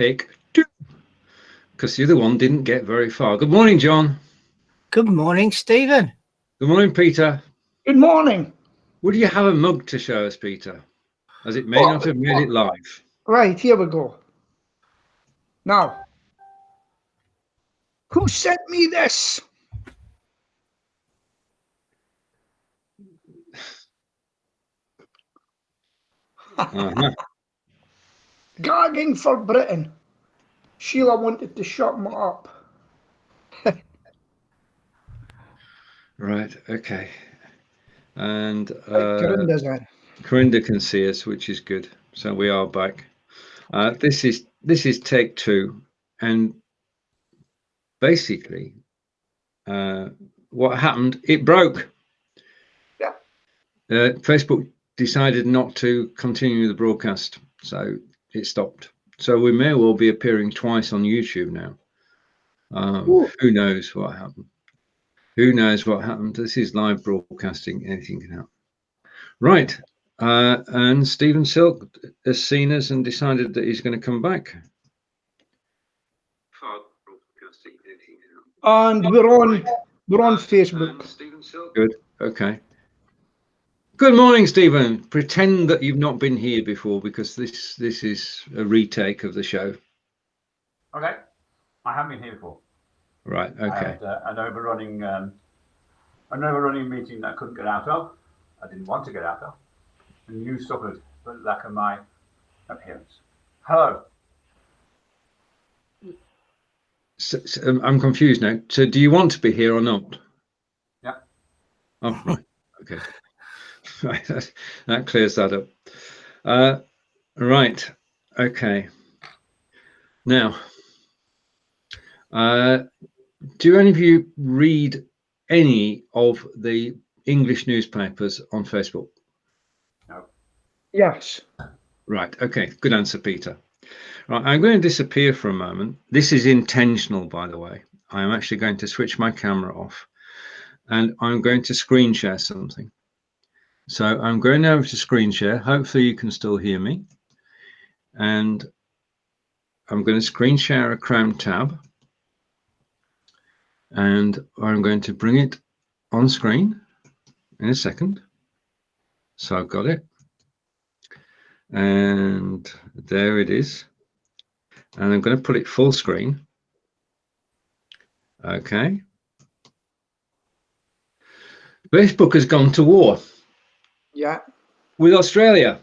Take two, because the other one didn't get very far. Good morning, John. Good morning, Stephen. Good morning, Peter. Good morning. Would you have a mug to show us, Peter? As it may not have made it live. Right, here we go. Now, who sent me this? Uh-huh. Gagging for Britain. Sheila wanted to shut me up. Right, okay. And Corinda's in. Corinda can see us, which is good. So we are back. This is take two, and basically, what happened? It broke. Yeah. Facebook decided not to continue the broadcast, so it stopped. So we may well be appearing twice on YouTube now. Who knows what happened? Who knows what happened? This is live broadcasting. Anything can happen. Right. And Stephen Silk has seen us and decided that he's going to come back. And we're on Facebook. Good. Okay. Good morning, Stephen. Pretend that you've not been here before, because this is a retake of the show. Okay. I haven't been here before. Right. Okay. I had an overrunning meeting that I couldn't get out of. I didn't want to get out of. And you suffered the lack of my appearance. Hello. So I'm confused now. So do you want to be here or not? Yeah. Oh, right. Okay. Right. That clears that up. Right. Okay. Now, do any of you read any of the English newspapers on Facebook? No. Yes. Right. Okay. Good answer, Peter. Right. I'm going to disappear for a moment. This is intentional, by the way. I am actually going to switch my camera off, and I'm going to screen share something. So I'm going over to screen share. Hopefully you can still hear me. And I'm going to screen share a Chrome tab. And I'm going to bring it on screen in a second. So I've got it. And there it is. And I'm going to put it full screen. Okay. Facebook has gone to war. Yeah. With Australia.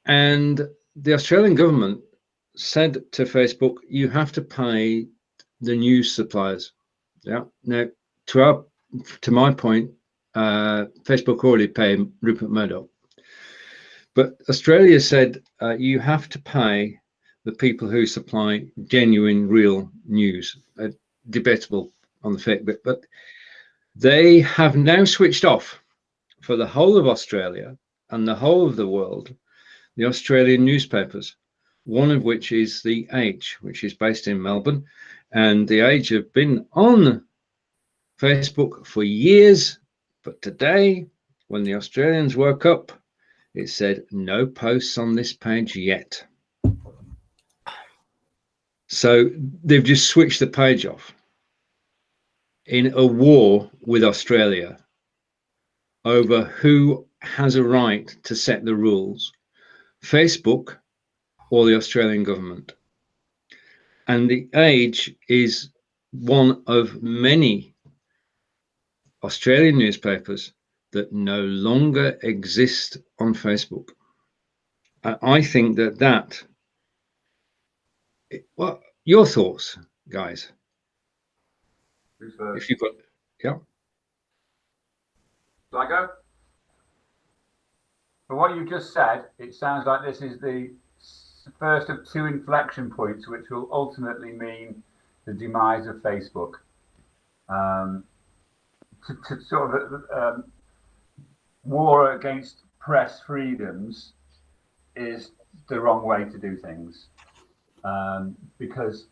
And the Australian government said to Facebook, you have to pay the news suppliers. Yeah. Now, to my point, Facebook already paid Rupert Murdoch. But Australia said you have to pay the people who supply genuine, real news. Debatable on the fake bit, but they have now switched off for the whole of Australia and the whole of the world, the Australian newspapers, one of which is The Age, which is based in Melbourne. And The Age have been on Facebook for years, but today, when the Australians woke up, it said no posts on this page yet. So they've just switched the page off in a war with Australia over who has a right to set the rules, Facebook or the Australian government. And The Age is one of many Australian newspapers that no longer exist on Facebook. I think that well, your thoughts, guys? If you've got, yeah. Do I go? For what you just said, it sounds like this is the first of two inflection points, which will ultimately mean the demise of Facebook. To sort of war against press freedoms is the wrong way to do things, because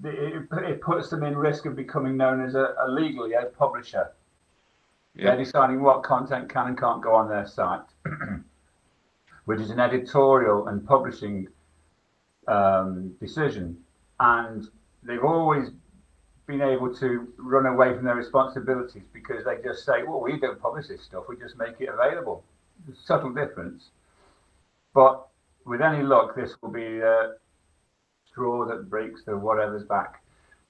it puts them in risk of becoming known as legally a publisher. Yeah. They're deciding what content can and can't go on their site, which is an editorial and publishing decision, and they've always been able to run away from their responsibilities because they just say, well, we don't publish this stuff, we just make it available. There's a subtle difference. But with any luck, this will be a straw that breaks the whatever's back.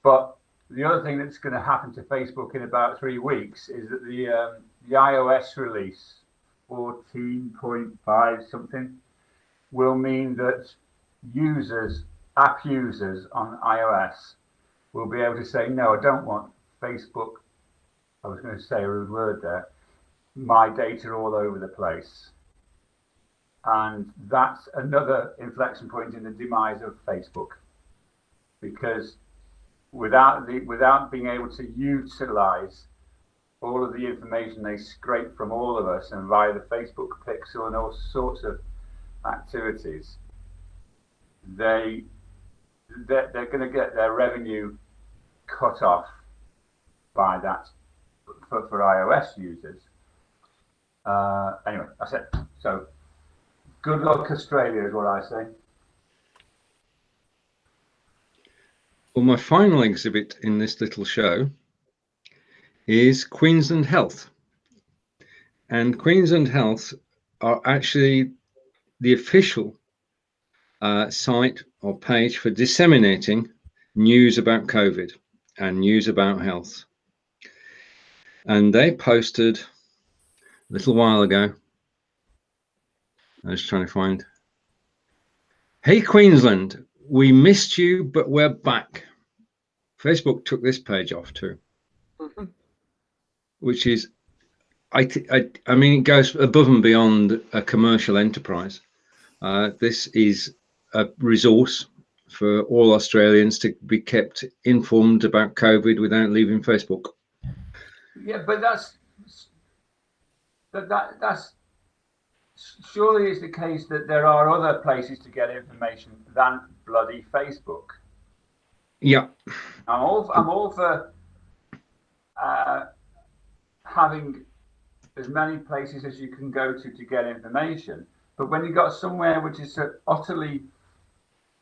But the other thing that's going to happen to Facebook in about 3 weeks is that the iOS release 14.5 something will mean that app users on iOS will be able to say, no, I don't want Facebook, I was going to say a rude word there, my data all over the place. And that's another inflection point in the demise of Facebook, because without being able to utilize all of the information they scrape from all of us and via the Facebook pixel and all sorts of activities, they're going to get their revenue cut off by that for iOS users. Anyway, that's it. So good luck, Australia, is what I say. Well, my final exhibit in this little show is Queensland Health. And Queensland Health are actually the official site or page for disseminating news about COVID and news about health. And they posted a little while ago, I was trying to find, hey Queensland, we missed you, but we're back. Facebook took this page off too, which is, I mean, it goes above and beyond a commercial enterprise. This is a resource for all Australians to be kept informed about COVID without leaving Facebook. Yeah, but that's surely is the case that there are other places to get information than bloody Facebook. Yeah, I'm all for having as many places as you can go to get information, but when you got somewhere which is so utterly,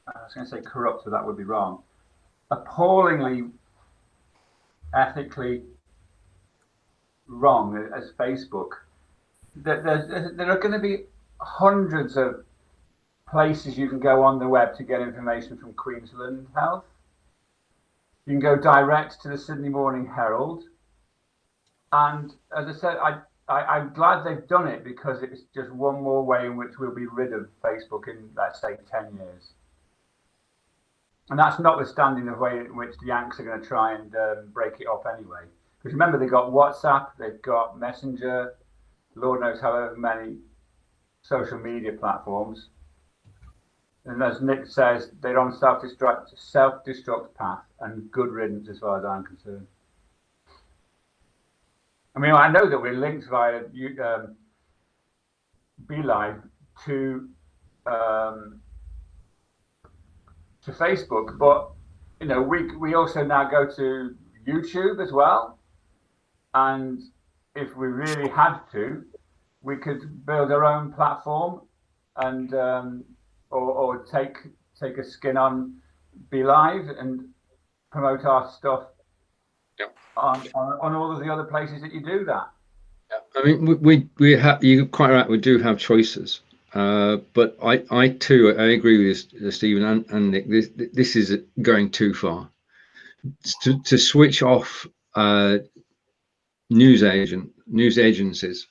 I was going to say corrupt, so that would be wrong, appallingly ethically wrong as Facebook, there are going to be hundreds of places you can go on the web to get information from Queensland Health. You can go direct to the Sydney Morning Herald, and as I said, I'm glad they've done it, because it's just one more way in which we'll be rid of Facebook in, let's say, 10 years. And that's notwithstanding the way in which the Yanks are going to try and break it up anyway. Because remember, they've got WhatsApp, they've got Messenger, Lord knows however many social media platforms. And as Nick says, they're on self-destruct path, and good riddance as far as I'm concerned. I mean, I know that we're linked via BeLive to Facebook, but you know, we also now go to YouTube as well, and if we really had to, we could build our own platform and or take a skin on BeLive and promote our stuff. Yep. on all of the other places that you do that. I mean, we have, you're quite right, we do have choices, but I too agree with you, Stephen and Nick. This is going too far. To switch off news agencies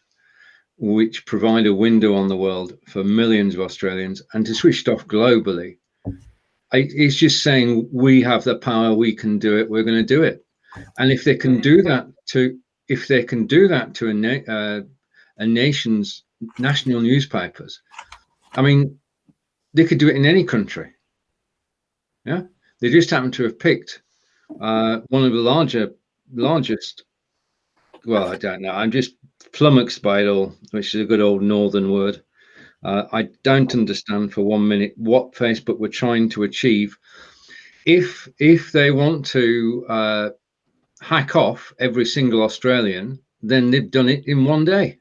which provide a window on the world for millions of Australians, and to switch it off globally, it's just saying we have the power, we can do it, we're going to do it. And if they can do that to a nation's national newspapers, I mean, they could do it in any country. Yeah, they just happen to have picked one of the largest. Well, I don't know. I'm just flummoxed by it all, which is a good old northern word. I don't understand for 1 minute what Facebook were trying to achieve. If they want to hack off every single Australian, then they've done it in one day.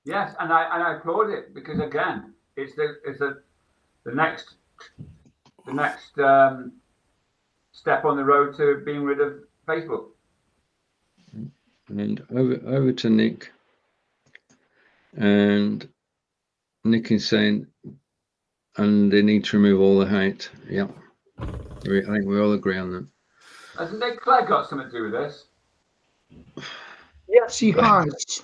Yes, and I applaud it, because again, it's the next the next step on the road to being rid of Facebook. And over to Nick. And Nick is saying, and they need to remove all the hate. Yeah, I think we all agree on that. Has Nick Clegg got something to do with this? Yes, he has.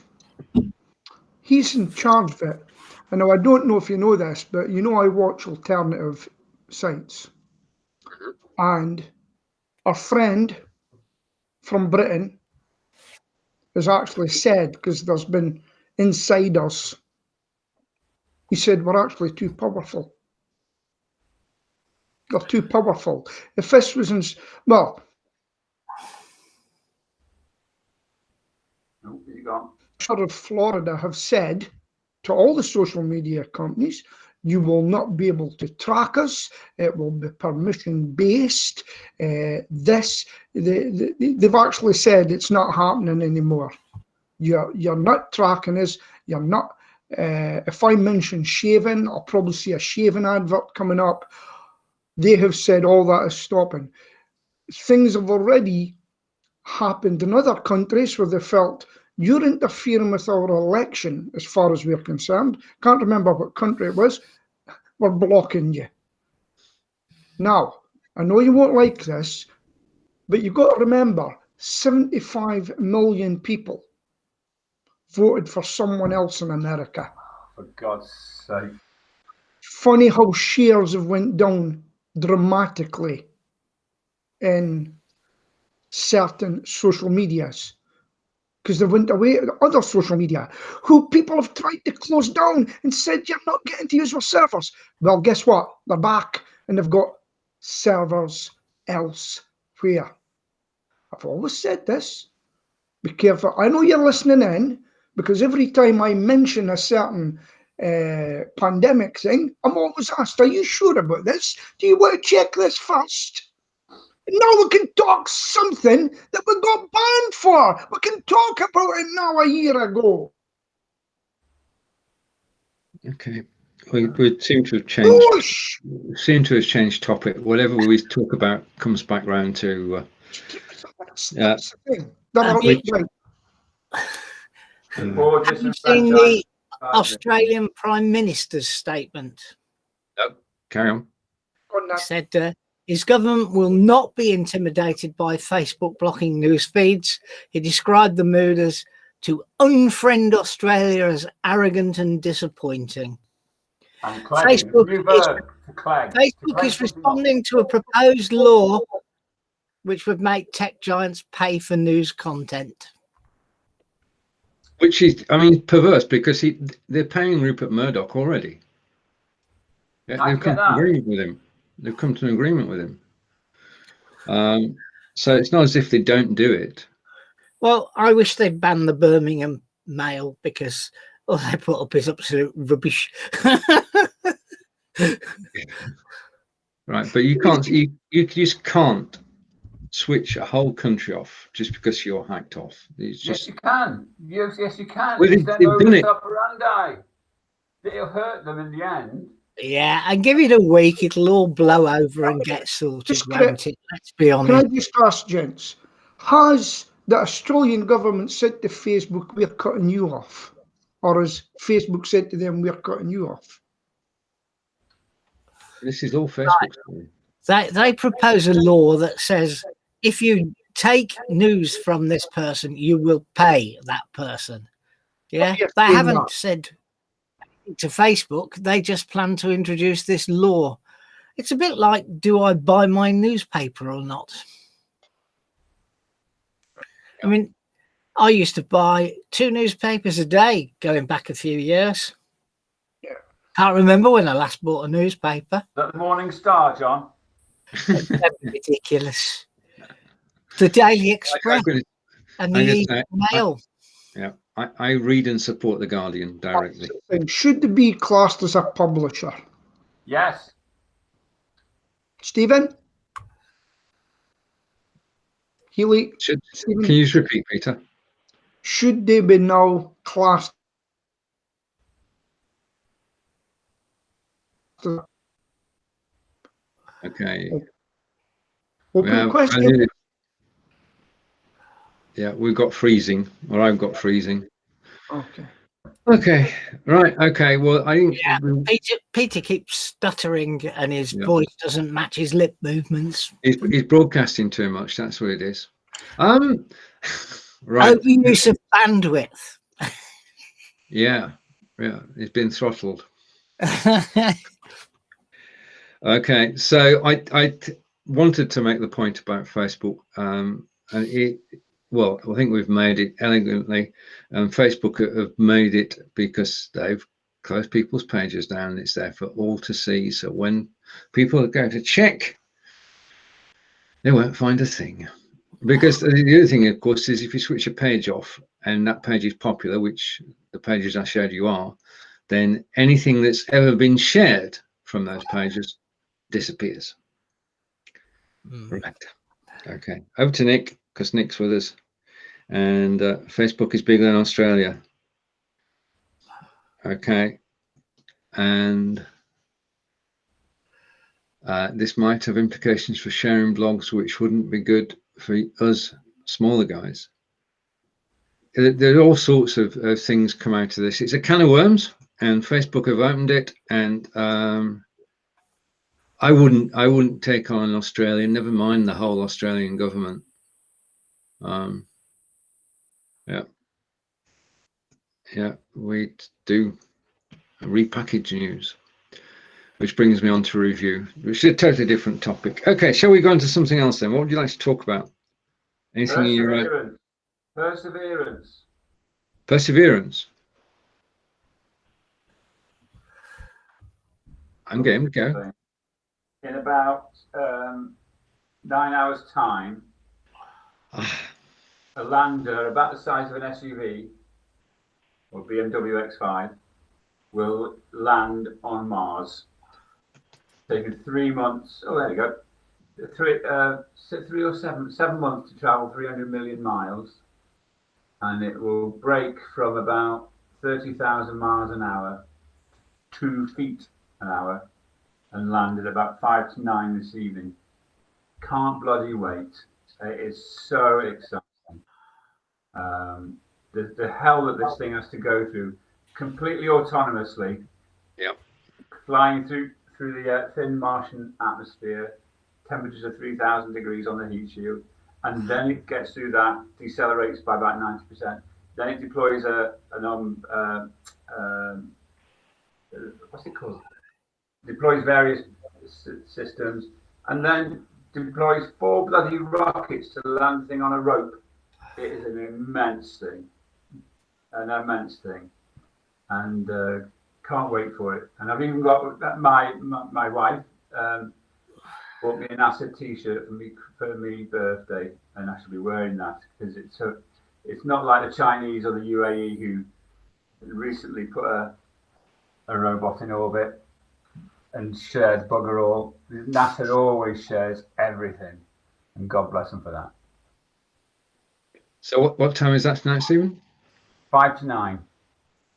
He's in charge of it. And now I don't know if you know this, but you know I watch alternative sites. And our friend from Britain has actually said, because there's been insiders, he said we're actually too powerful. They're too powerful. If this was in, well, Oh, you gone? of Florida have said to all the social media companies, you will not be able to track us. It will be permission based. They've actually said it's not happening anymore. You're not tracking us. You're not. If I mention shaving, I'll probably see a shaving advert coming up. They have said all that is stopping. Things have already happened in other countries where they felt you're interfering with our election as far as we're concerned. Can't remember what country it was. We're blocking you. Now, I know you won't like this, but you've got to remember 75 million people voted for someone else in America. For God's sake. Funny how shares have went down dramatically in certain social medias because they went away to other social media who people have tried to close down and said you're not getting to use your servers. Well, guess what? They're back and they've got servers elsewhere. I've always said this. Be careful. I know you're listening in because every time I mention a certain pandemic thing, I'm always asked, are you sure about this? Do you want to check this first? Now we can talk something that we got banned for. We can talk about it now a year ago. Okay, we seem to have changed. Whoosh! Seem to have changed topic. Whatever we talk about comes back round to. That's the thing. Gorgeous Have you and seen the fantastic. Australian Prime Minister's statement? No, carry on. He said his government will not be intimidated by Facebook blocking news feeds. He described the mood as to unfriend Australia as arrogant and disappointing. And Clegg, Facebook is responding to a proposed law which would make tech giants pay for news content. Which is, I mean, perverse because they're paying Rupert Murdoch already. Yeah, they've come to an agreement with him. They've come to an agreement with him. So it's not as if they don't do it. Well, I wish they'd ban the Birmingham Mail because all they put up is absolute rubbish. Right, but you can't. You just can't switch a whole country off just because you're hacked off. It's just, yes, you can. Yes, you can. Well, It's they've their done it. modus operandi. It'll hurt them in the end. Yeah, and give it a week, it'll all blow over and get sorted, won't it? Let's be honest. Can I just ask, gents, has the Australian government said to Facebook, we're cutting you off? Or has Facebook said to them, we're cutting you off? This is all Facebook story. They propose a law that says if you take news from this person, you will pay that person. Yeah, they haven't said to Facebook, they just plan to introduce this law. It's a bit like, do I buy my newspaper or not? I mean, I used to buy 2 newspapers a day going back a few years. Yeah. Can't remember when I last bought a newspaper. Is that the Morning Star, John? Ridiculous. The Daily Express and the Evening Mail. Yeah, I read and support the Guardian directly. Should they be classed as a publisher? Yes. Stephen? Healy? Can you just repeat, Peter? Should they be now classed Okay. Open question. Yeah, we've got freezing, or I've got freezing. Okay. Okay, right. Okay, well, I think Peter keeps stuttering, and his Yeah. voice doesn't match his lip movements. he's broadcasting too much. That's what it is. Right. Overuse of bandwidth. Yeah, it's been throttled. Okay, so I wanted to make the point about Facebook, and well, I think we've made it elegantly. Facebook have made it because they've closed people's pages down. It's there for all to see. So when people go to check, they won't find a thing. Because the other thing, of course, is if you switch a page off and that page is popular, which the pages I showed you are, then anything that's ever been shared from those pages disappears. Right. Okay. Over to Nick, because Nick's with us. And Facebook is bigger than Australia. Okay. And this might have implications for sharing blogs, which wouldn't be good for us smaller guys. There are all sorts of things come out of this. It's a can of worms, and Facebook have opened it. And I wouldn't take on Australia. Never mind the whole Australian government. Yeah, we do repackage news, which brings me on to review, which is a totally different topic. Okay, shall we go on to something else then? What would you like to talk about? Anything you Perseverance. I'm game to go. In about 9 hours' time, a lander about the size of an SUV or BMW X5 will land on Mars. Taken 3 months. Oh, there you go. 7 months to travel 300 million miles, and it will brake from about 30,000 miles an hour, 2 feet an hour, and land at about 5 to 9 this evening. Can't bloody wait. It is so exciting. The hell that this thing has to go through, completely autonomously. Yeah. Flying through the thin Martian atmosphere, temperatures of 3,000 degrees on the heat shield, and then it gets through that, decelerates by about 90%. Then it deploys what's it called? Deploys various systems, and then deploys 4 bloody rockets to land the thing on a rope. It is an immense thing, and can't wait for it. And I've even got my wife bought me a NASA T-shirt for me birthday, and I should be wearing that because it's not like the Chinese or the UAE who recently put a robot in orbit and shared bugger all. NASA always shares everything, and God bless them for that. So what time is that tonight, Stephen? 5 to 9.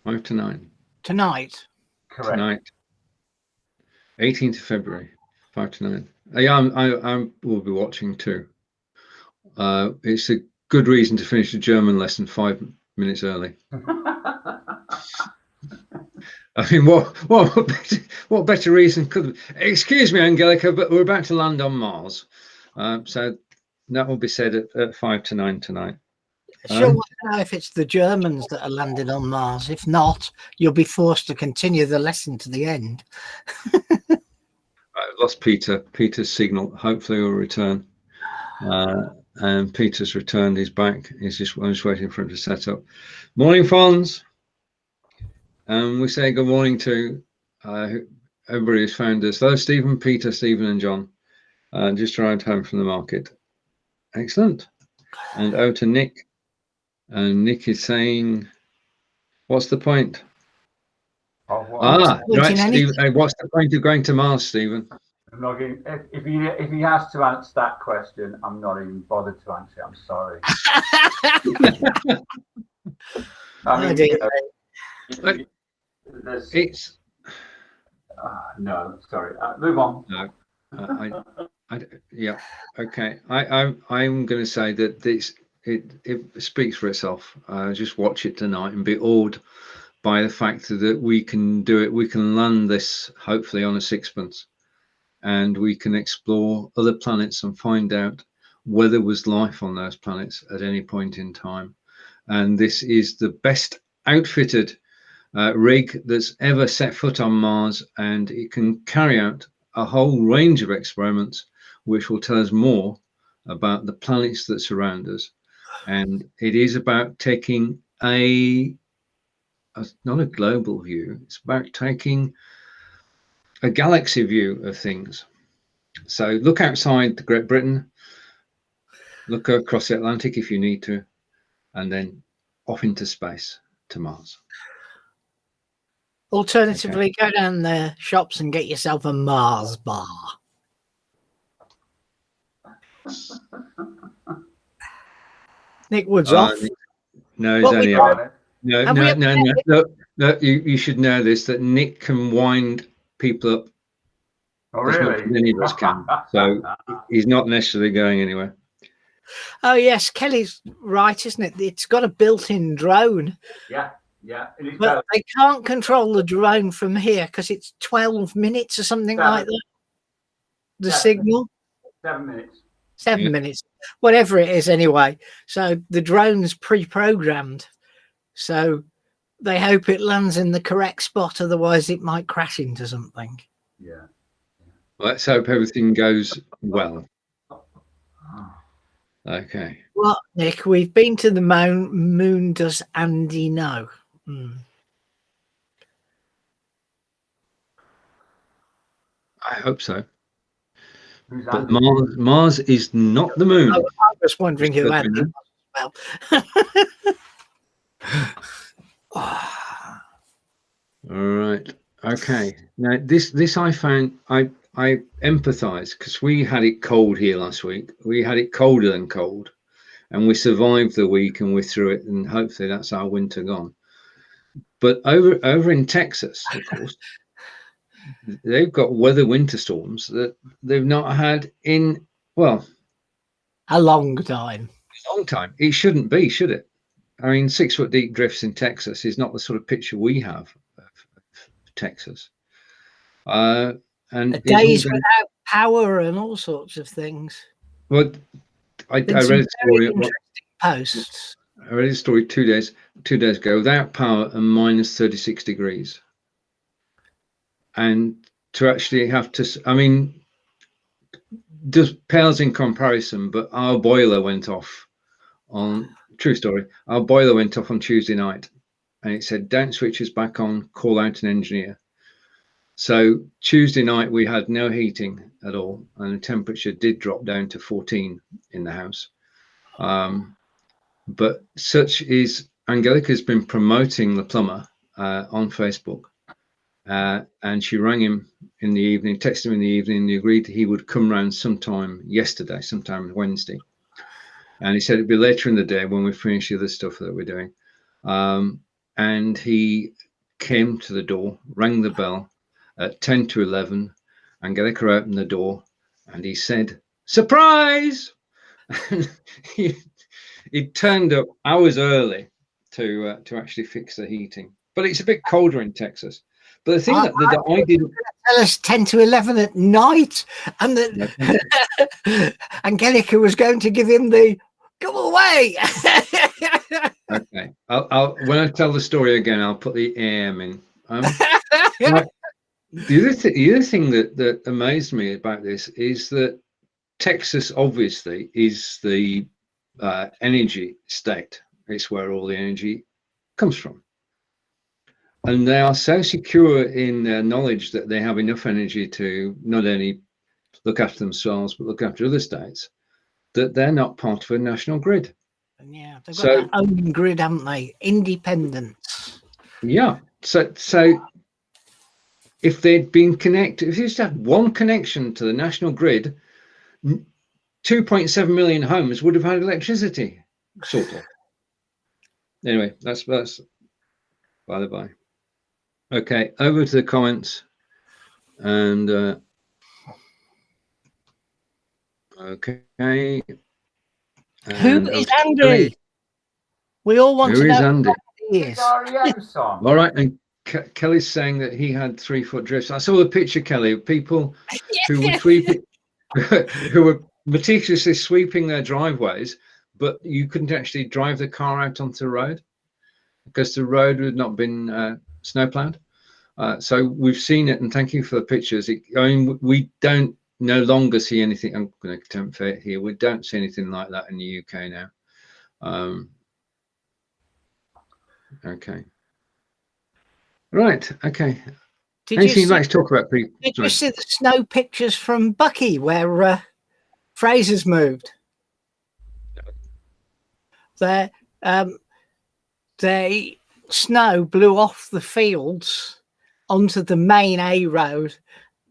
5 to 9. Tonight. Correct. Tonight. 18th of February, 5 to 9. Yeah, I will be watching too. It's a good reason to finish a German lesson 5 minutes early. I mean, what better reason could? Excuse me, Angelica, but we're about to land on Mars, so that will be said at 5 to 9 tonight. Sure, want to know if it's the Germans that are landed on Mars. If not, you'll be forced to continue the lesson to the end. I've lost Peter. Peter's signal hopefully will return. And Peter's returned. He's back. I'm just waiting for him to set up. Morning, Fonz. We say good morning to everybody who's found us. Hello, Stephen, Peter, Stephen, and John. Just arrived home from the market. Excellent. And over to Nick. And Nick is saying, what's the point? Right, Stephen. What's the point of going to Mars, Stephen? I'm not getting, if he has to answer that question, I'm not even bothered to answer it. I'm sorry. No, sorry. Move on. No. Yeah, okay. I'm going to say that it speaks for itself. Just watch it tonight and be awed by the fact that we can do it. We can land this hopefully on a sixpence, and we can explore other planets and find out whether there was life on those planets at any point in time. And this is the best outfitted rig that's ever set foot on Mars, and it can carry out a whole range of experiments which will tell us more about the planets that surround us. And it is about taking not a global view, it's about taking a galaxy view of things. So look outside Great Britain, look across the Atlantic if you need to, and then off into space to Mars. Alternatively, go down the shops and get yourself a Mars bar. Nick Wood's off. No, he's only no. You should know this, that Nick can wind people up as much as any of us can. So he's not necessarily going anywhere. Oh yes, Kelly's right, isn't it? It's got a built-in drone. Yeah. But they can't control the drone from here because it's 12 minutes or something like that. The signal. 7 minutes. 7 minutes, whatever it is anyway. So the drone's pre-programmed. So they hope it lands in the correct spot, otherwise it might crash into something. Yeah. Let's hope everything goes well. Okay. Well, Nick, we've been to the moon. Does Andy know? I hope so. But Mars is not the moon. I was wondering who Andy was as well. All right. Okay. Now this I found I empathise, because we had it cold here last week. We had it colder than cold, and we survived the week and we're through it, and hopefully that's our winter gone. But over in Texas, of course, they've got winter storms that they've not had in, well, a long time. It shouldn't be, should it? I mean, 6 foot deep drifts in Texas is not the sort of picture we have of Texas. And days without power and all sorts of things. Well, I read a story. Posts. I read a story 2 days ago, without power and minus 36 degrees. And to actually have to, I mean, just pales in comparison, but our boiler went off on, true story, our boiler went off on Tuesday night, and it said, don't switch us back on, call out an engineer. So Tuesday night we had no heating at all, and the temperature did drop down to 14 in the house. But such is, Angelica's been promoting the plumber on Facebook, and she rang him in the evening, texted him in the evening, and he agreed he would come round sometime Wednesday. And he said it'd be later in the day when we finish the other stuff that we're doing. And he came to the door, rang the bell at 10 to 11. Angelica opened the door, and he said, "Surprise!" He turned up hours early to actually fix the heating. But it's a bit colder in Texas. But the thing that I didn't tell us 10 to 11 at night, and that Angelica was going to give him the go away. Okay, I'll when I tell the story again, I'll put the AM in. The other thing that amazed me about this is that Texas obviously is the energy state. It's where all the energy comes from, and they are so secure in their knowledge that they have enough energy to not only look after themselves but look after other states, that they're not part of a national grid. Yeah, they've got their own grid, haven't they? Independence. Yeah. So if they'd been connected, if you just had one connection to the national grid, 2.7 million homes would have had electricity, sort of. Anyway, that's by the by. Okay, over to the comments, and Okay. Who And is over to Andy? Kelly. We all want Who to is know Andy? who he is. REM song. All right, and Kelly's saying that he had 3-foot drifts. I saw the picture, Kelly. People who were sweeping, who were meticulously sweeping their driveways, but you couldn't actually drive the car out onto the road because the road had not been snowplowed. So we've seen it, and thank you for the pictures. I mean, we don't no longer see anything. I'm going to attempt it here. We don't see anything like that in the UK now. Okay. Right. Okay. Anything you'd like to talk about, Pete? Did you see the snow pictures from Bucky where Fraser's moved? The snow blew off the fields onto the main A road,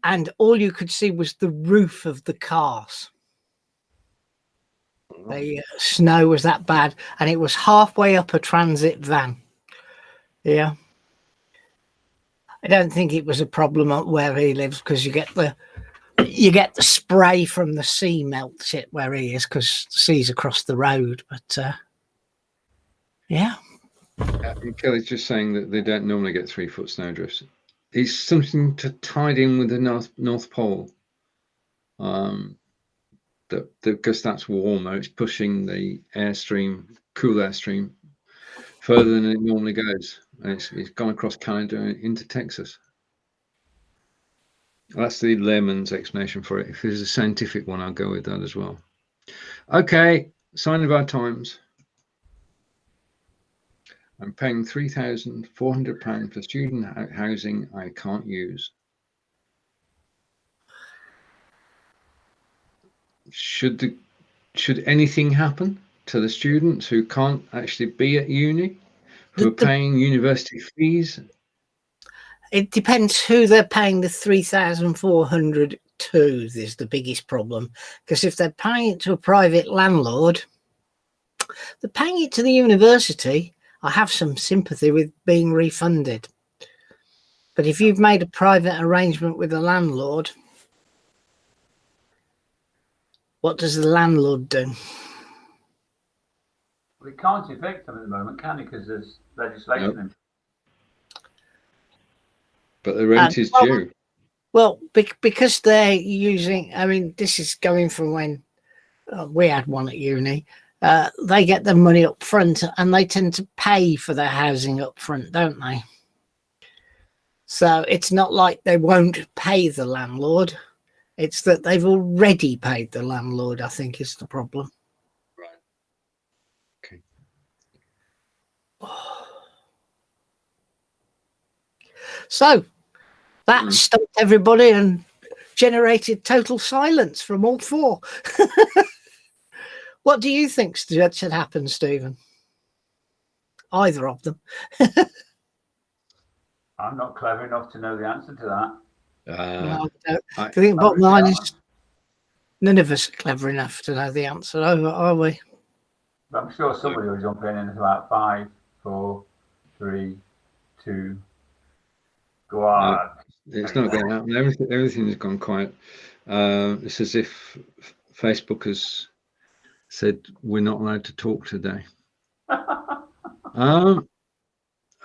and all you could see was the roof of the cars. The snow was that bad, and it was halfway up a transit van. Yeah. I don't think it was a problem up where he lives because you get the spray from the sea melts it where he is because the sea's across the road. But yeah. Kelly's just saying that they don't normally get 3-foot snowdrifts. It's something to tied in with the North Pole. Because that's warmer, it's pushing the cool airstream further than it normally goes. And it's gone across Canada into Texas. That's the layman's explanation for it. If there's a scientific one, I'll go with that as well. Okay, sign of our times. I'm paying £3,400 for student housing I can't use. Should anything happen to the students who can't actually be at uni, who are paying university fees? It depends who they're paying the $3,400 to is the biggest problem. Because if they're paying it to a private landlord, they're paying it to the university. I have some sympathy with being refunded. But if you've made a private arrangement with a landlord, what does the landlord do? We can't evict them at the moment, can we? Because there's legislation. Nope. But the rent is due. Well, because they're using, I mean, this is going from when we had one at uni. They get their money up front and they tend to pay for their housing up front, don't they? So it's not like they won't pay the landlord. It's that they've already paid the landlord, I think, is the problem. Right. Okay. So that stumped everybody and generated total silence from all four. What do you think should happen, Stephen? Either of them. I'm not clever enough to know the answer to that. No, I think bottom line is none of us are clever enough to know the answer, are we? I'm sure somebody will jump in it's about 5, 4, 3, 2, go on. No, it's not going to happen. Everything has gone quiet. It's as if Facebook has said we're not allowed to talk today.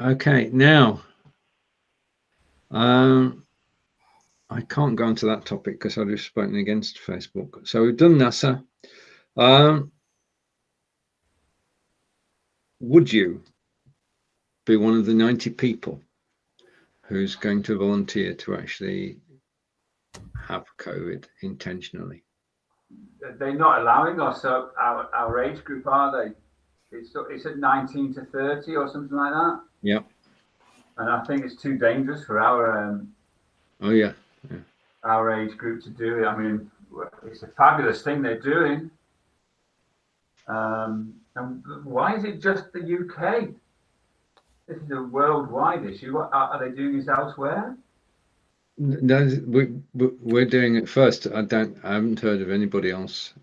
Okay, now I can't go into that topic because I've just spoken against Facebook. So we've done NASA. Would you be one of the 90 people who's going to volunteer to actually have COVID intentionally? They're not allowing us our age group, are they? It's at 19 to 30 or something like that. Yep. And I think it's too dangerous for our our age group to do it. I mean, it's a fabulous thing they're doing. And why is it just the UK? This is a worldwide issue. Are they doing this elsewhere? No, we're doing it first. I haven't heard of anybody else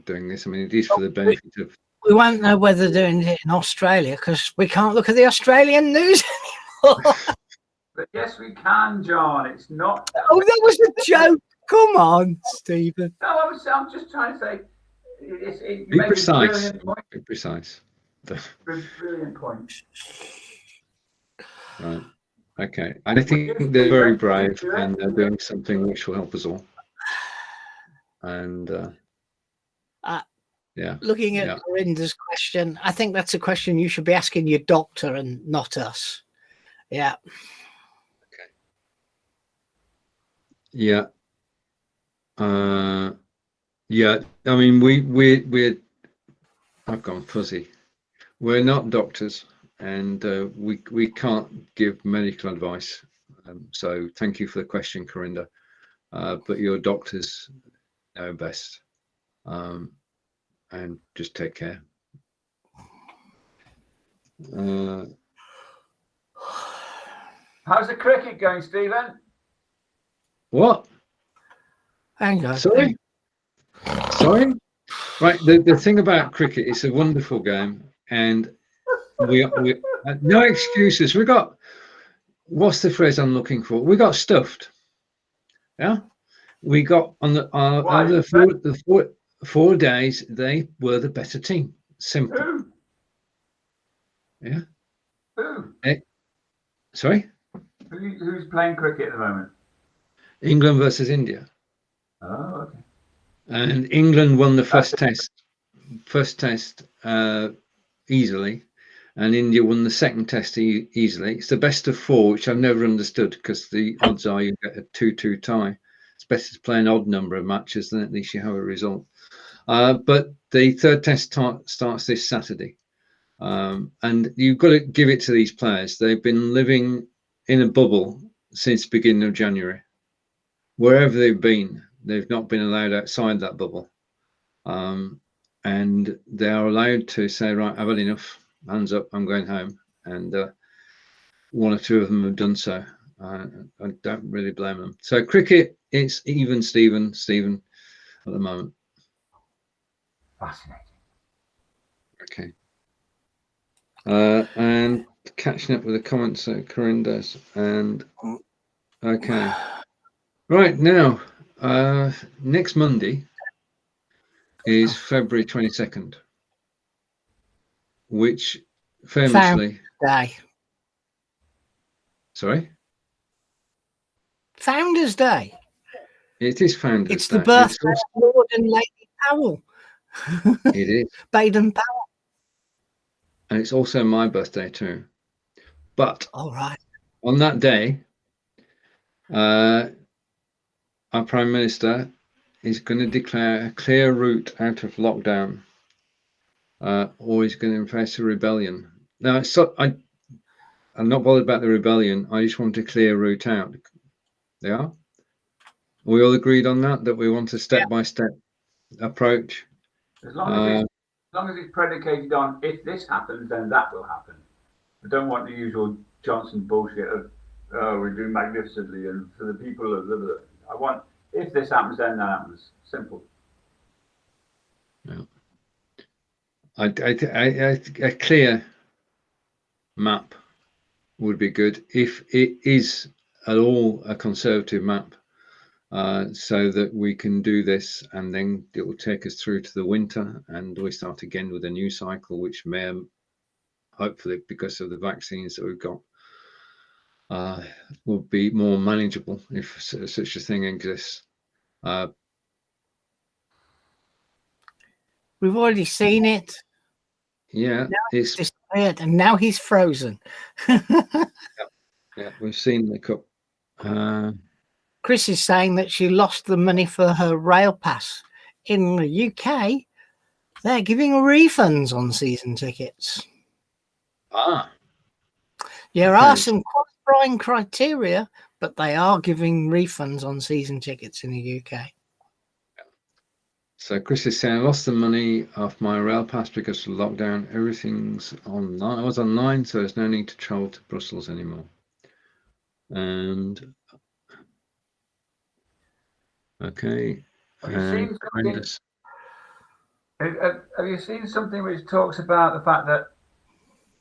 doing this. I mean, it is for the benefit of. We won't know whether they're doing it in Australia because we can't look at the Australian news anymore. But yes, we can, John. It's not. Oh, that was a joke. Come on, Stephen. No, I'm just trying to say. Be Make precise. a brilliant point. Be precise. Brilliant point. Right. Okay. I think they're very brave and they're doing something which will help us all. And yeah. Looking at Corinda's question, I think that's a question you should be asking your doctor and not us. Yeah. Okay. Yeah. Yeah. I mean, we're I've gone fuzzy. We're not doctors, and we can't give medical advice. So thank you for the question, Corinda. But your doctors know best, and just take care. How's the cricket going, Stephen? What? Hang on. Sorry. Right. The thing about cricket, it's a wonderful game, and we no excuses. We got, what's the phrase I'm looking for? We got stuffed. Yeah. We got on the 4 days, they were the better team. Simple. Who? Yeah. Who? Sorry? Who's playing cricket at the moment? England versus India. Oh, okay. And England won the first test easily, and India won the second test easily. It's the best of 4, which I've never understood, because the odds are you get a 2-2 tie. It's better to play an odd number of matches, then at least you have a result. But the third test starts this Saturday. And you've got to give it to these players. They've been living in a bubble since the beginning of January. Wherever they've been, they've not been allowed outside that bubble. And they are allowed to say, right, I've had enough, hands up, I'm going home. And 1 or 2 of them have done so. I don't really blame them. So cricket, it's even Stephen at the moment. Fascinating. Okay. And catching up with the comments that Corinne does. And okay. Right now, next Monday is February 22nd, which famously. Day. Sorry? Founders Day. It is Founders Day. It's the birthday of Lord and Lady Powell. It is. Baden-Powell. And it's also my birthday too. But all right, on that day, our Prime Minister is going to declare a clear route out of lockdown, or he's going to face a rebellion. Now, I'm not bothered about the rebellion. I just want a clear route out. Yeah? We all agreed on that we want a step-by-step approach. As long as it's predicated on, if this happens, then that will happen. I don't want the usual Johnson bullshit of, oh, we do magnificently and for the people of the. I want, if this happens, then that happens. Simple. Yeah. A clear map would be good if it is at all a conservative map, so that we can do this, and then it will take us through to the winter, and we start again with a new cycle, which may, hopefully, because of the vaccines that we've got, will be more manageable if such a thing exists. We've already seen it. Yeah, it's disappeared, and now he's frozen. Yeah, we've seen the cup. Chris is saying that she lost the money for her rail pass. In the UK, they're giving refunds on season tickets. There are some qualifying criteria, but they are giving refunds on season tickets in the UK. So Chris is saying, I lost the money off my rail pass because of lockdown. Everything's online. I was online, so there's no need to travel to Brussels anymore. And okay. Have you seen something which talks about the fact that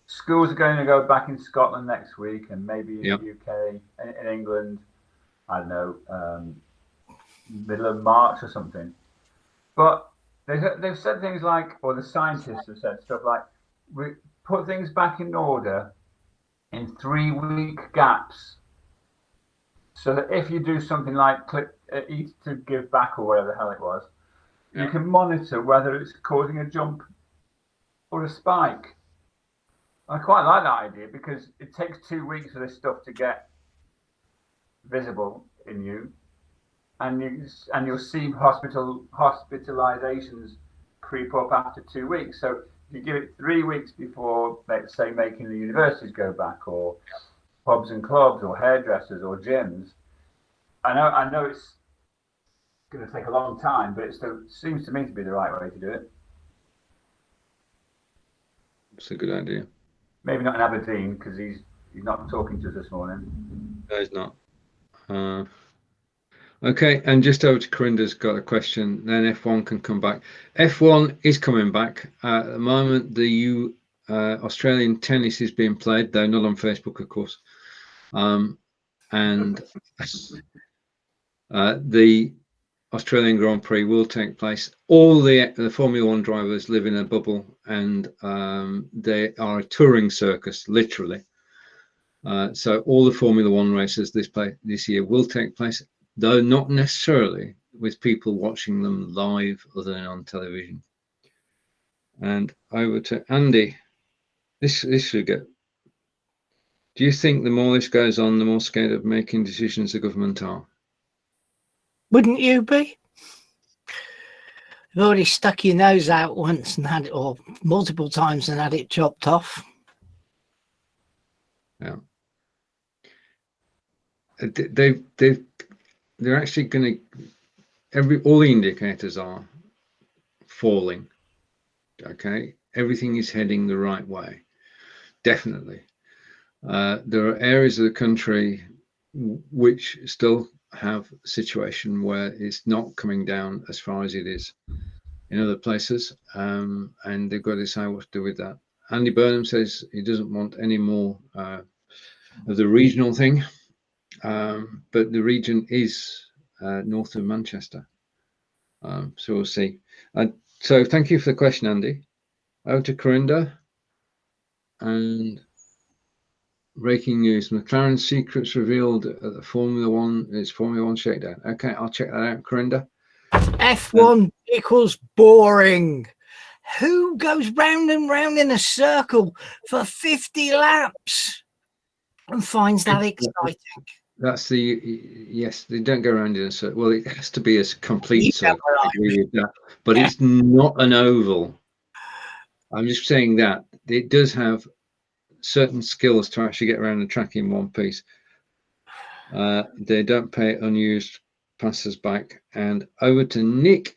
schools are going to go back in Scotland next week, and maybe in the UK, in England, I don't know, middle of March or something. But they've said things like, or the scientists have said stuff like, we put things back in order in 3-week gaps, so that if you do something like click eat to give back or whatever the hell it was, you can monitor whether it's causing a jump or a spike. I quite like that idea because it takes 2 weeks for this stuff to get visible in you, and you'll see hospitalizations creep up after 2 weeks. So if you give it 3 weeks before, let's say, making the universities go back, or pubs and clubs, or hairdressers, or gyms. I know it's going to take a long time, but it still seems to me to be the right way to do it. It's a good idea. Maybe not in Aberdeen, because he's not talking to us this morning. No, he's not. Okay, and just over to Corinda's got a question. Then F1 can come back. F1 is coming back. At the moment, the Australian tennis is being played, though not on Facebook, of course. And the Australian Grand Prix will take place. All the Formula One drivers live in a bubble, and they are a touring circus, literally. So all the Formula One races this year will take place, though not necessarily with people watching them live other than on television. And over to Andy. This should get. Do you think the more this goes on, the more scared of making decisions the government are? Wouldn't you be? You've already stuck your nose out once and had it, or multiple times, and had it chopped off. Yeah. They're actually going to, all the indicators are falling. Okay, everything is heading the right way, definitely. There are areas of the country which still have a situation where it's not coming down as far as it is in other places, and they've got to decide what to do with that. Andy Burnham says he doesn't want any more of the regional thing, but the region is north of Manchester, so we'll see. So thank you for the question, Andy. Over to Corinda. And breaking news: McLaren's secrets revealed at the Formula One shakedown. Okay, I'll check that out, Corinda. F1 equals boring. Who goes round and round in a circle for 50 laps and finds that exciting? That's yes, they don't go around in a circle. Well, it has to be a complete circle. I agree with that, but it's not an oval. I'm just saying that it does have certain skills to actually get around the track in one piece. They don't pay unused passes back. And over to Nick.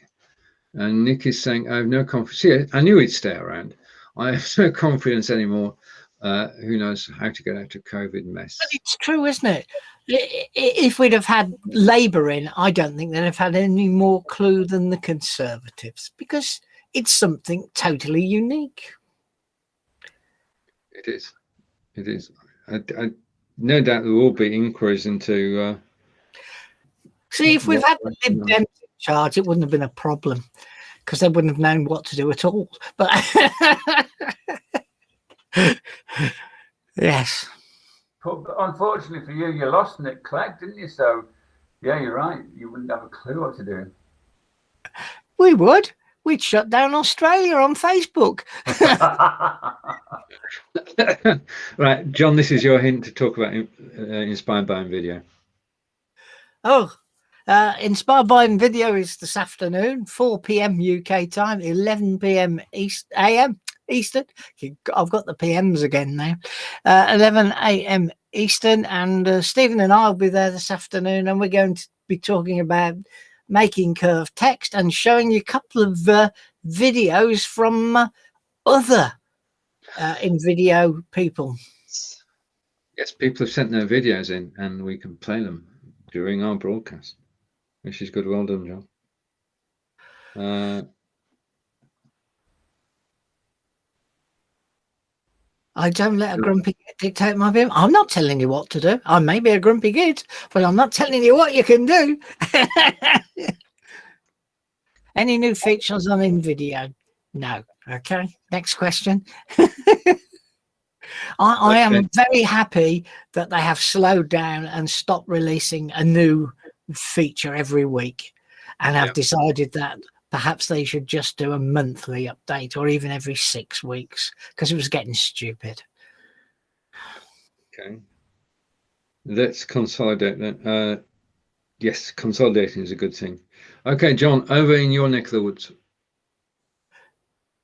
And Nick is saying, I have no confidence. Yeah, I knew he'd stay around. I have no confidence anymore. Who knows how to get out of COVID mess. But it's true, isn't it? If we'd have had Labour in, I don't think they'd have had any more clue than the Conservatives, because it's something totally unique. It is. It is. I no doubt there will be inquiries into. See, if we've had the Lib Dems in charge, it wouldn't have been a problem, because they wouldn't have known what to do at all. But yes. But unfortunately for you, you lost Nick Clegg, didn't you? So, yeah, you're right. You wouldn't have a clue what to do. We would. We'd shut down Australia on Facebook. Right, John, this is your hint to talk about Inspired by video. Oh, Inspired by video is this afternoon, 4 p.m. UK time, 11 p.m. AM Eastern. I've got the PMs again now. 11 a.m. Eastern, and Stephen and I will be there this afternoon, and we're going to be talking about making curved text and showing you a couple of videos from other in-video people. Yes, people have sent their videos in, and we can play them during our broadcast, which is good. Well done, John. I don't let a grumpy get dictate my behavior. I'm not telling you what to do. I may be a grumpy git, but I'm not telling you what you can do. Any new features on in video? No. Okay. Next question. I am very happy that they have slowed down and stopped releasing a new feature every week, and have decided that perhaps they should just do a monthly update or even every 6 weeks, because it was getting stupid. Okay. Let's consolidate that. Yes, consolidating is a good thing. Okay, John, over in your neck of the woods.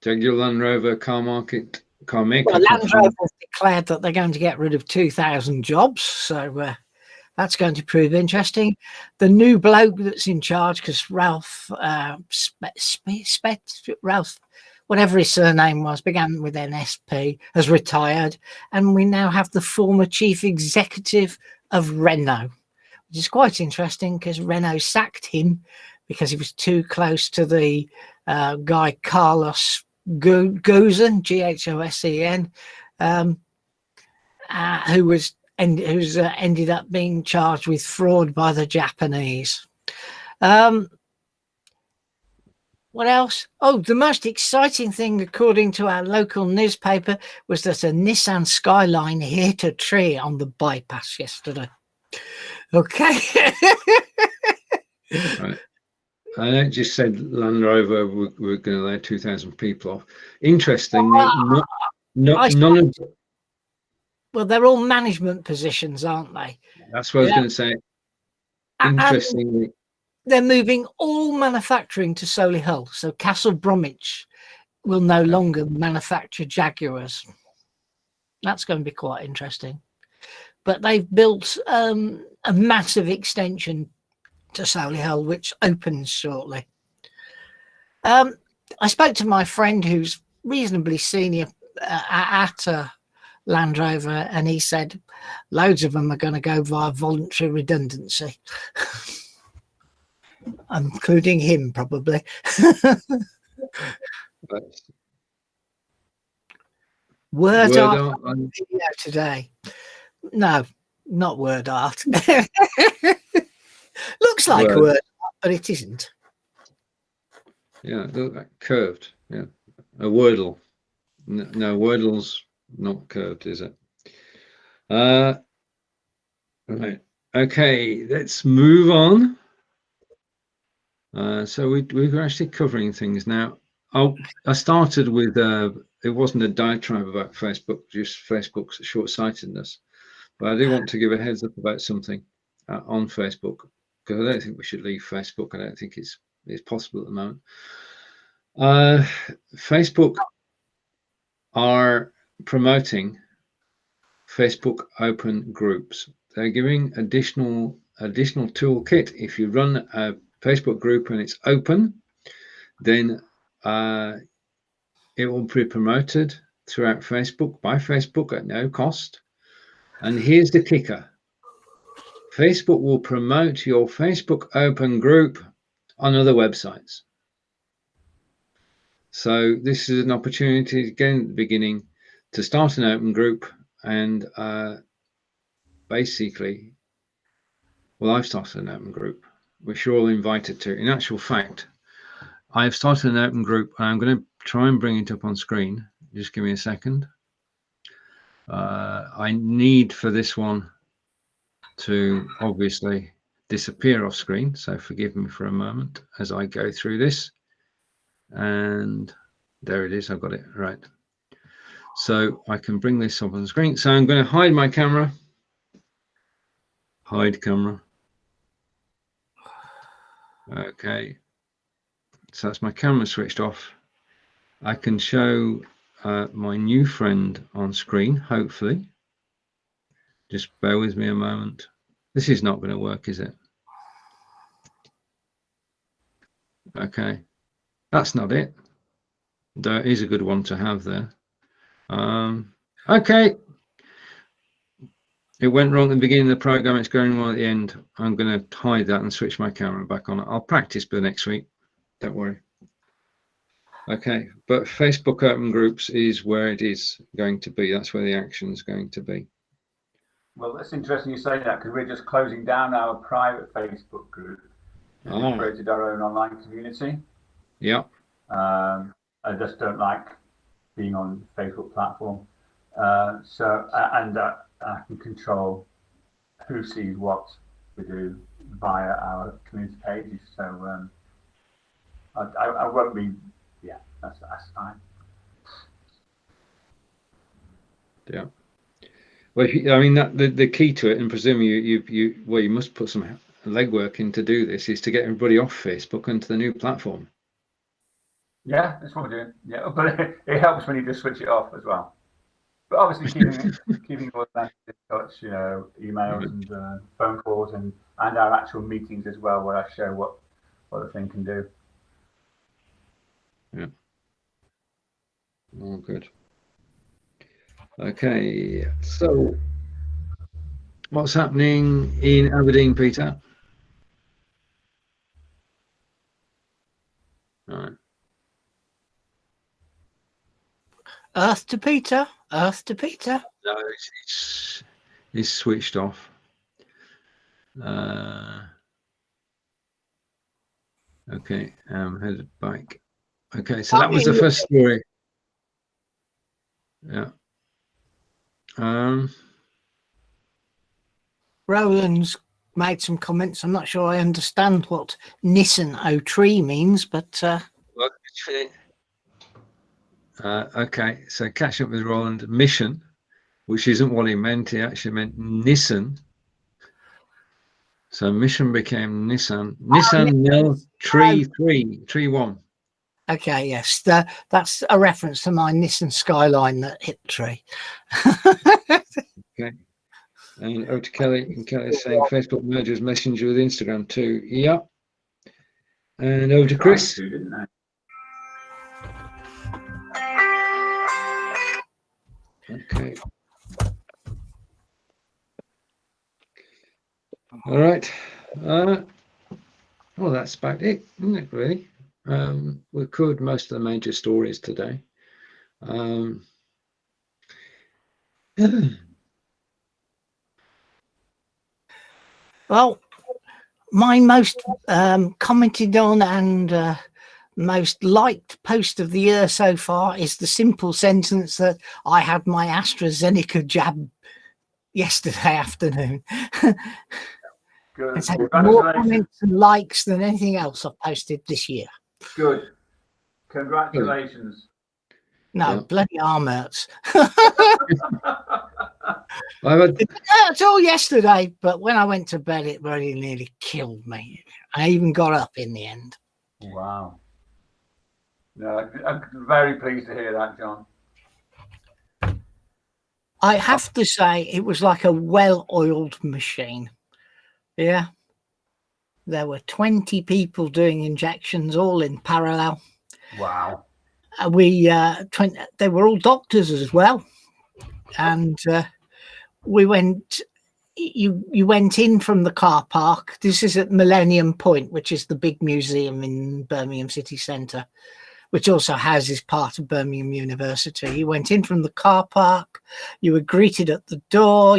Jaguar Land Rover car market, car maker. Well, Land Rover has declared that they're going to get rid of 2,000 jobs, so that's going to prove interesting. The new bloke that's in charge, because Ralph, Ralph, whatever his surname was, began with an SP, has retired, and we now have the former chief executive of Renault, which is quite interesting because Renault sacked him because he was too close to the guy Carlos Ghosn, Ghosen, who's ended up being charged with fraud by the Japanese. What else? Oh, the most exciting thing, according to our local newspaper, was that a Nissan Skyline hit a tree on the bypass yesterday. Okay. Right. And it just said Land Rover we're going to let 2,000 people off. Interestingly, none of. Well, they're all management positions, aren't they? That's what I was going to say. Interestingly, they're moving all manufacturing to Solihull, so Castle Bromwich will no longer manufacture Jaguars. That's going to be quite interesting. But they've built a massive extension to Solihull, which opens shortly. I spoke to my friend who's reasonably senior at Land Rover, and he said loads of them are going to go via voluntary redundancy, including him probably. Word art on video today. No, not word art. Looks like word art, but it isn't. Yeah, it looks like curved. Yeah, a Wordle. No, Wordle's not curved, is it? Right. Okay, let's move on. So we're actually covering things now. I started with it wasn't a diatribe about Facebook, just Facebook's short-sightedness, but I do want to give a heads up about something on Facebook, because I don't think we should leave Facebook. I don't think it's possible at the moment. Facebook are promoting Facebook open groups. They're giving additional toolkit. If you run a Facebook group and it's open, then it will be promoted throughout Facebook by Facebook at no cost. And here's the kicker: Facebook will promote your Facebook open group on other websites. So this is an opportunity, again at the beginning, to start an open group. And basically, well, I've started an open group, which you're all invited to. In actual fact, I've started an open group, and I'm going to try and bring it up on screen. Just give me a second. I need for this one to obviously disappear off screen, so forgive me for a moment as I go through this. And there it is. I've got it right. So I can bring this up on the screen. So I'm going to hide my camera. Hide camera. Okay. So that's my camera switched off. I can show my new friend on screen, hopefully. Just bear with me a moment. This is not going to work, is it? Okay. That's not it. That is a good one to have there. Okay. It went wrong at the beginning of the program. It's going wrong at the end. I'm going to hide that and switch my camera back on. I'll practice for next week. Don't worry. Okay, but Facebook open groups is where it is going to be. That's where the action is going to be. Well, that's interesting you say that, because we're just closing down our private Facebook group. We've created our own online community. Yeah. I just don't like being on the Facebook platform. I can control who sees what we do via our community pages. So I won't be. Yeah, that's fine. Yeah. Well, I mean, that the key to it, and presume you must put some legwork in to do this, is to get everybody off Facebook onto the new platform. Yeah, that's what we're doing. Yeah, but it helps when you just switch it off as well. But obviously keeping all that in touch, you know, emails and phone calls and our actual meetings as well, where I show what the thing can do. Yeah. Oh, good. Okay, so what's happening in Aberdeen, Peter? All right. Earth to Peter. Earth to Peter. No, it's switched off. Okay, headed back. Okay, so that was the first story. Yeah. Roland's made some comments. I'm not sure I understand what Nissan O3 means, but okay, so catch up with Roland. Mission, which isn't what he meant. He actually meant Nissan. So mission became Nissan. Nissan Nel 331. Okay, yes, that's a reference to my Nissan Skyline that hit the tree. Okay. And over to Kelly, and Kelly's saying Facebook merges Messenger with Instagram too. Yeah. And over to Chris. Okay. All right. Well, that's about it, isn't it, really? We covered most of the major stories today. Well, my most commented on and most liked post of the year so far is the simple sentence that I had my AstraZeneca jab yesterday afternoon. Good. It's had more comments and likes than anything else I've posted this year. Good. Congratulations. No, yeah. Bloody arm hurts. It hurts all yesterday, but when I went to bed, it really nearly killed me. I even got up in the end. Wow. No, I'm very pleased to hear that, John. I have to say, it was like a well-oiled machine. Yeah. There were 20 people doing injections all in parallel. Wow. They were all doctors as well. And we went, you went in from the car park. This is at Millennium Point, which is the big museum in Birmingham city centre, which also houses part of Birmingham University. You went in from the car park. You were greeted at the door.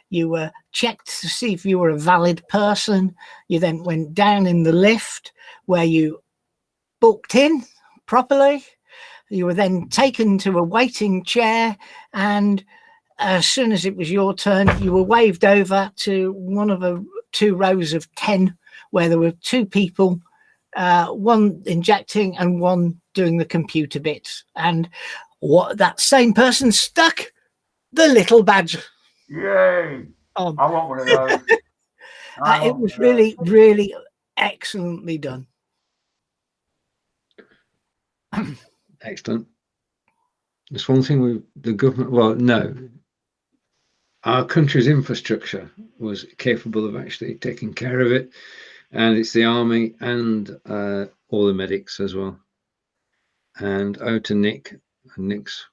You were checked to see if you were a valid person. You then went down in the lift where you booked in properly. You were then taken to a waiting chair, and as soon as it was your turn, you were waved over to one of the 2 rows of 10 where there were 2 people, one injecting and one doing the computer bits. And that same person stuck the little badge. Yay! I want one of those. It was really, really excellently done. Excellent. There's one thing with the government. Well, no, our country's infrastructure was capable of actually taking care of it, and it's the army and all the medics as well. And over to Nick. And Nick's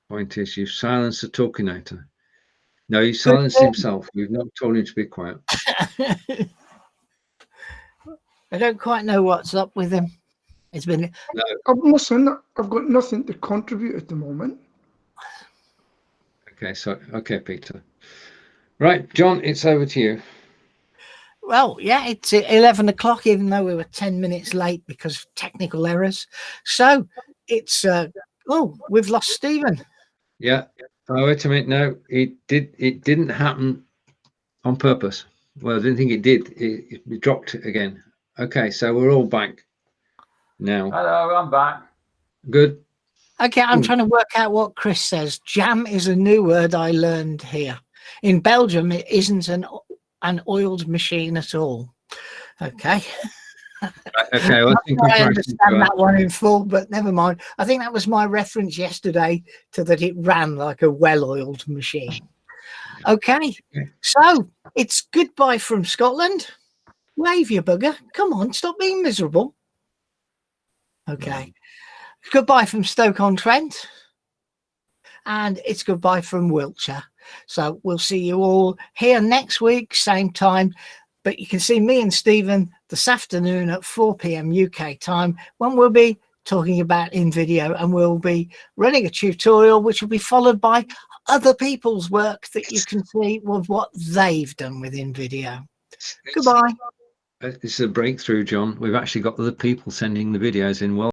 point is, you've silenced the talkinator. No, he silenced himself. You've not told him to be quiet. I don't quite know what's up with him. It's been. No. Listen, I've got nothing to contribute at the moment. Okay, so okay, Peter. Right, John, it's over to you. Well, yeah, it's 11 o'clock, even though we were 10 minutes late because of technical errors. So it's, we've lost Stephen. Yeah. Oh, wait a minute. No, it didn't happen on purpose. Well, I didn't think it did. It dropped again. Okay, so we're all back now. Hello, I'm back. Good. Okay, I'm trying to work out what Chris says. Jam is a new word I learned here. In Belgium, it isn't an oiled machine at all. Okay. Okay, well, I understand that one in full, but never mind. I think that was my reference yesterday to that it ran like a well-oiled machine. Okay, so it's goodbye from Scotland. Wave, you bugger. Come on, stop being miserable. Okay. Goodbye from Stoke-on-Trent. And it's goodbye from Wiltshire. So we'll see you all here next week, same time. But you can see me and Stephen this afternoon at 4 p.m. UK time when we'll be talking about InVideo, and we'll be running a tutorial which will be followed by other people's work that you can see with what they've done with InVideo. Goodbye. It's a breakthrough, John. We've actually got other people sending the videos in. Well.